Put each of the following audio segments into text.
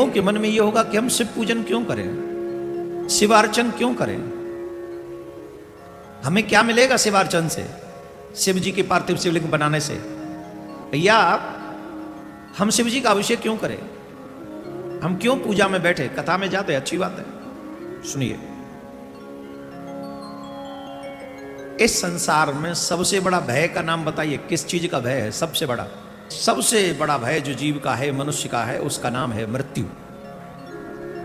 के मन में यह होगा कि हम शिव पूजन क्यों करें, शिवार्चन क्यों करें, हमें क्या मिलेगा शिवार्चन से, शिव जी के पार्थिव शिवलिंग बनाने से, या हम शिव जी का अभिषेक क्यों करें, हम क्यों पूजा में बैठे, कथा में जाते, अच्छी बात है। सुनिए, इस संसार में सबसे बड़ा भय का नाम बताइए, किस चीज का भय है सबसे बड़ा? सबसे बड़ा भय जो जीव का है, मनुष्य का है, उसका नाम है मृत्यु।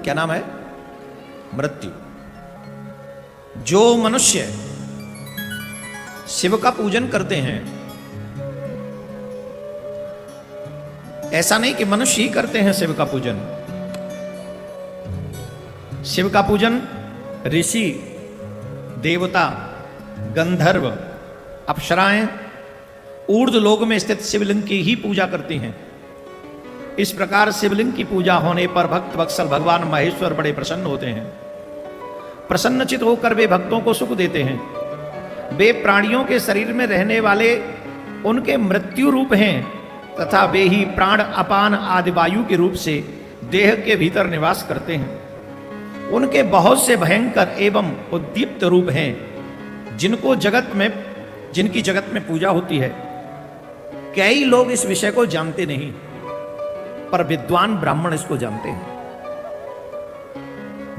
क्या नाम है? मृत्यु। जो मनुष्य शिव का पूजन करते हैं, ऐसा नहीं कि मनुष्य ही करते हैं शिव का पूजन, शिव का पूजन ऋषि, देवता, गंधर्व, अप्सराएं ऊर्ध्व लोक में स्थित शिवलिंग की ही पूजा करती हैं। इस प्रकार शिवलिंग की पूजा होने पर भक्त वत्सल भगवान महेश्वर बड़े प्रसन्न होते हैं। प्रसन्नचित होकर वे भक्तों को सुख देते हैं। वे प्राणियों के शरीर में रहने वाले उनके मृत्यु रूप हैं तथा वे ही प्राण, अपान आदि वायु के रूप से देह के भीतर निवास करते हैं। उनके बहुत से भयंकर एवं उद्दीप्त रूप हैं जिनकी जगत में पूजा होती है। कई लोग इस विषय को जानते नहीं, पर विद्वान ब्राह्मण इसको जानते हैं।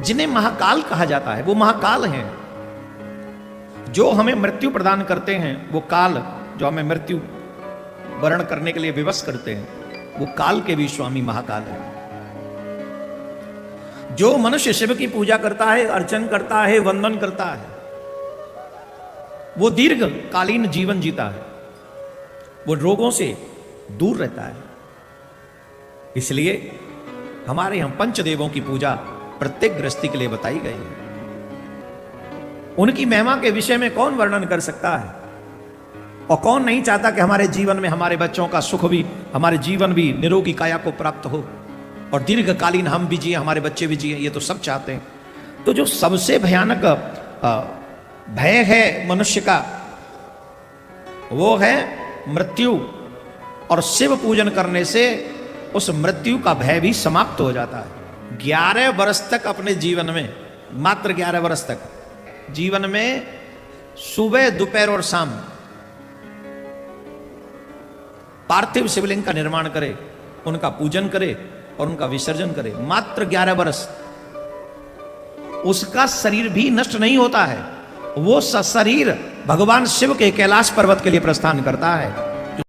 जिन्हें महाकाल कहा जाता है, वो महाकाल हैं जो हमें मृत्यु प्रदान करते हैं। वो काल जो हमें मृत्यु वर्ण करने के लिए विवश करते हैं, वो काल के भी स्वामी महाकाल है। जो मनुष्य शिव की पूजा करता है, अर्चन करता है, वंदन करता है, वो दीर्घकालीन जीवन जीता है, वो रोगों से दूर रहता है। इसलिए हमारे यहां पंचदेवों की पूजा प्रत्येक गृहस्थी के लिए बताई गई है। उनकी महिमा के विषय में कौन वर्णन कर सकता है, और कौन नहीं चाहता कि हमारे जीवन में हमारे बच्चों का सुख भी, हमारे जीवन भी निरोगी काया को प्राप्त हो और दीर्घकालीन हम भी जिए, हमारे बच्चे भी जिए, ये तो सब चाहते हैं। तो जो सबसे भयानक भय है मनुष्य का, वो है मृत्यु, और शिव पूजन करने से उस मृत्यु का भय भी समाप्त हो जाता है। 11 वर्ष तक अपने जीवन में, मात्र 11 वर्ष तक जीवन में सुबह, दोपहर और शाम पार्थिव शिवलिंग का निर्माण करे, उनका पूजन करे और उनका विसर्जन करे। मात्र 11 वर्ष। उसका शरीर भी नष्ट नहीं होता है, वो सशरीर भगवान शिव के कैलाश पर्वत के लिए प्रस्थान करता है।